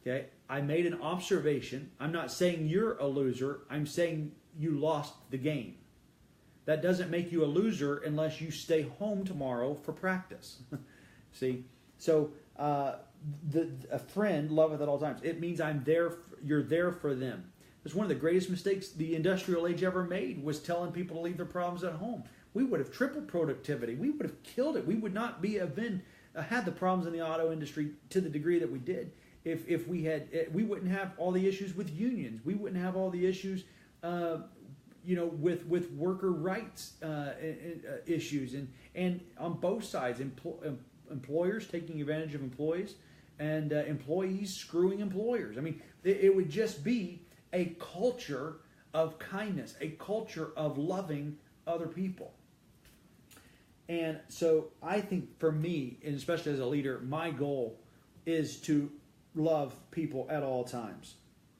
Okay? I made an observation. I'm not saying you're a loser. I'm saying you lost the game. That doesn't make you a loser unless you stay home tomorrow for practice. See? So a friend loveth at all times. It means I'm there. You're there for them. It's one of the greatest mistakes the industrial age ever made was telling people to leave their problems at home. We would have tripled productivity. We would have killed it. We would not had the problems in the auto industry to the degree that we did if we had. We wouldn't have all the issues with unions. We wouldn't have all the issues. With worker rights issues and on both sides, employers taking advantage of employees and employees screwing employers. I mean, it would just be a culture of kindness, a culture of loving other people. And so I think for me, and especially as a leader, my goal is to love people at all times.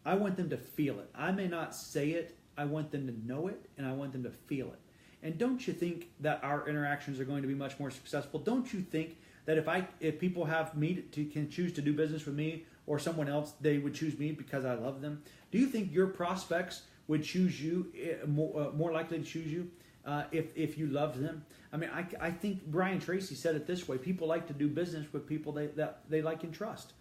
I want them to feel it. I may not say it. I want them to know it, and I want them to feel it. And don't you think that our interactions are going to be much more successful? Don't you think that if people have me can choose to do business with me or someone else, they would choose me because I love them? Do you think your prospects would choose you more likely to choose you if you loved them? I mean, I think Brian Tracy said it this way: people like to do business with people that they like and trust.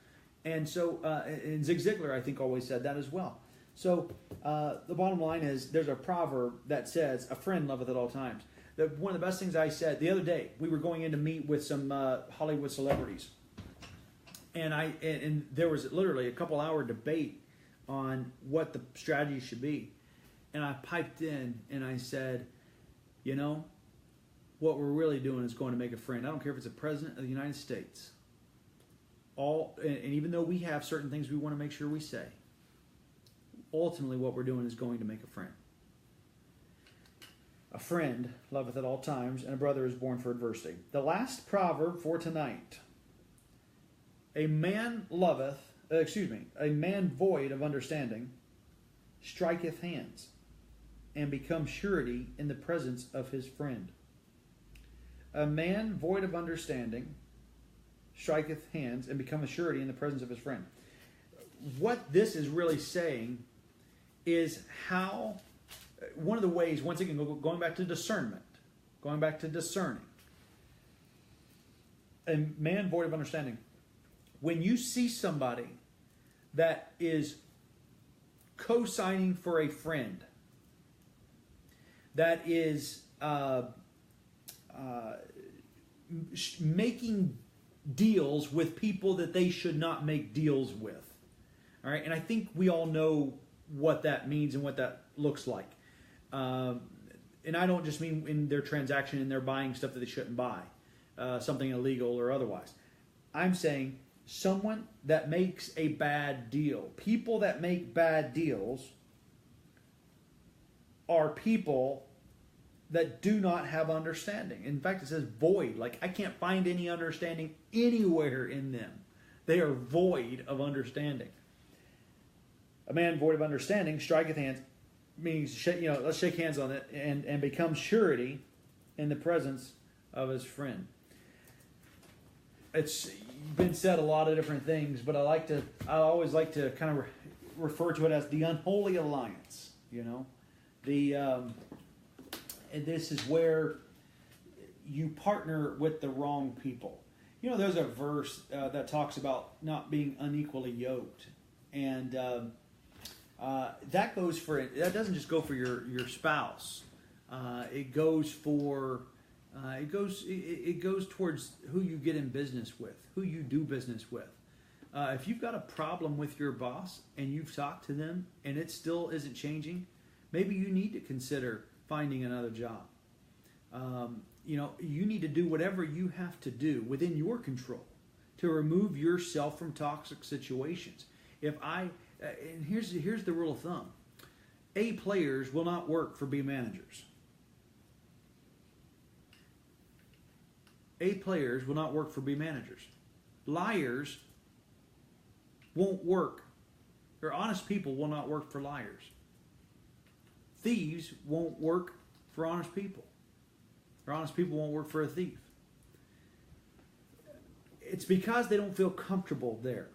And so, and Zig Ziglar, I think, always said that as well. So the bottom line is there's a proverb that says, a friend loveth at all times. One of the best things I said the other day, we were going in to meet with some Hollywood celebrities. And there was literally a couple hour debate on what the strategy should be. And I piped in and I said, you know, what we're really doing is going to make a friend. I don't care if it's the President of the United States. And even though we have certain things we want to make sure we say, ultimately what we're doing is going to make a friend. A friend loveth at all times, and a brother is born for adversity. The last proverb for tonight. A man void of understanding striketh hands, and becomes surety in the presence of his friend. A man void of understanding striketh hands, and becometh surety in the presence of his friend. What this is really saying is how, one of the ways, once again, going back to discernment, going back to discerning, a man void of understanding. When you see somebody that is co-signing for a friend, that is making deals with people that they should not make deals with, all right, and I think we all know what that means and what that looks like. And I don't just mean in their transaction and they're buying stuff that they shouldn't buy, something illegal or otherwise. I'm saying someone that makes a bad deal. People that make bad deals are people that do not have understanding. In fact, it says void. Like, I can't find any understanding anywhere in them. They are void of understanding. A man void of understanding striketh hands, means, let's shake hands on it, and become surety in the presence of his friend. It's been said a lot of different things, but I always like to kind of refer to it as the unholy alliance. And this is where you partner with the wrong people. There's a verse that talks about not being unequally yoked, and that doesn't just go for your spouse. It goes towards who you get in business with, who you do business with. If you've got a problem with your boss and you've talked to them and it still isn't changing, maybe you need to consider finding another job. You need to do whatever you have to do within your control to remove yourself from toxic situations. And here's the rule of thumb: A players will not work for B managers. A players will not work for B managers. Liars won't work, or honest people will not work for liars. Thieves won't work for honest people, or honest people won't work for a thief. It's because they don't feel comfortable there.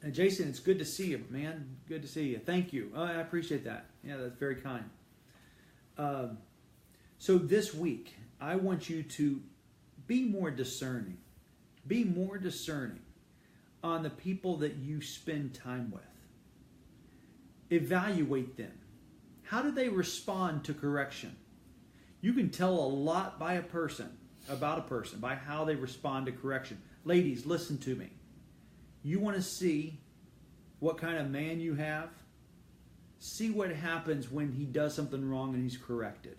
And Jason, it's good to see you, man. Good to see you. Thank you. I appreciate that. Yeah, that's very kind. So this week, I want you to be more discerning. Be more discerning on the people that you spend time with. Evaluate them. How do they respond to correction? You can tell a lot about a person by how they respond to correction. Ladies, listen to me. You want to see what kind of man you have? See what happens when he does something wrong and he's corrected.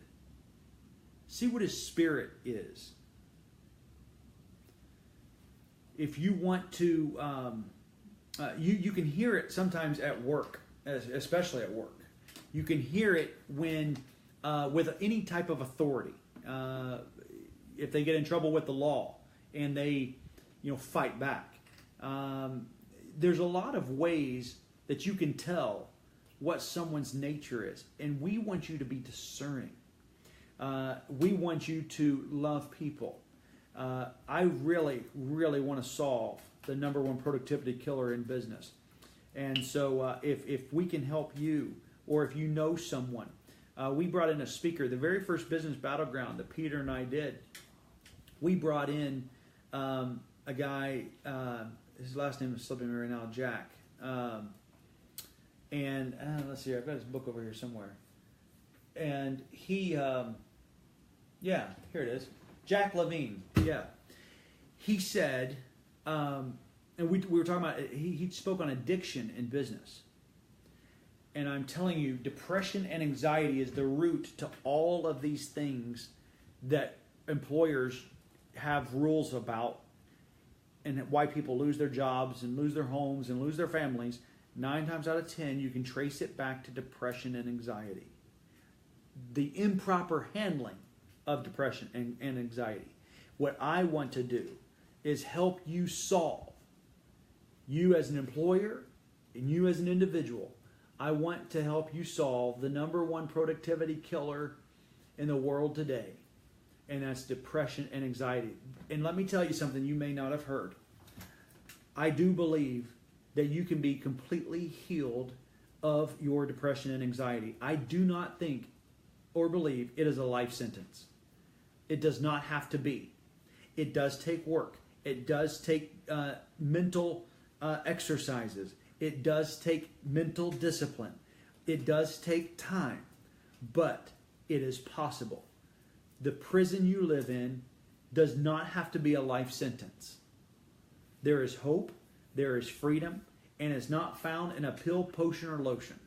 See what his spirit is. If you want to, you can hear it sometimes at work, especially at work. You can hear it when with any type of authority. If they get in trouble with the law and they, fight back. There's a lot of ways that you can tell what someone's nature is, and we want you to be discerning. We want you to love people. I really, really want to solve the number one productivity killer in business. And so if we can help you, or if you know someone, we brought in a speaker. The very first business battleground that Peter and I did, we brought in a guy, his last name is slipping me right now, Jack. And let's see, I've got his book over here somewhere. And he, here it is. Jack Levine, yeah. He said, and we were talking about, he spoke on addiction in business. And I'm telling you, depression and anxiety is the root to all of these things that employers have rules about, and why people lose their jobs and lose their homes and lose their families. 9 times out of 10, you can trace it back to depression and anxiety. The improper handling of depression and anxiety. What I want to do is help you solve, you as an employer and you as an individual, I want to help you solve the number one productivity killer in the world today, and that's depression and anxiety. And let me tell you something you may not have heard. I do believe that you can be completely healed of your depression and anxiety. I do not think or believe it is a life sentence. It does not have to be. It does take work. It does take mental exercises. It does take mental discipline. It does take time, but it is possible. The prison you live in does not have to be a life sentence. There is hope, there is freedom, and it's not found in a pill, potion, or lotion.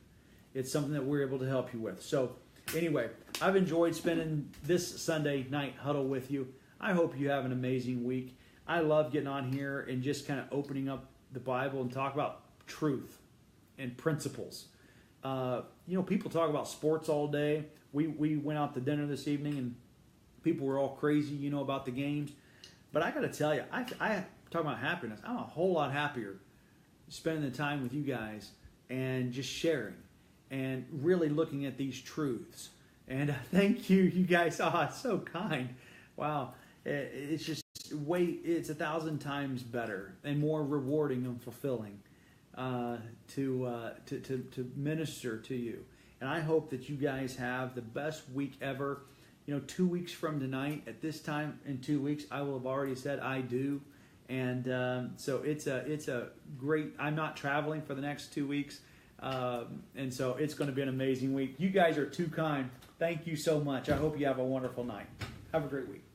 It's something that we're able to help you with. So anyway, I've enjoyed spending this Sunday night huddle with you. I hope you have an amazing week. I love getting on here and just kind of opening up the Bible and talk about truth and principles. People talk about sports all day. we went out to dinner this evening, and people were all crazy, about the games. But I got to tell you, I talk about happiness. I'm a whole lot happier spending the time with you guys and just sharing and really looking at these truths. And thank you, you guys. Oh, it's so kind. Wow. It's just it's 1,000 times better and more rewarding and fulfilling to minister to you. And I hope that you guys have the best week ever. 2 weeks from tonight, at this time in 2 weeks, I will have already said I do. And so it's a great, I'm not traveling for the next 2 weeks. And so it's going to be an amazing week. You guys are too kind. Thank you so much. I hope you have a wonderful night. Have a great week.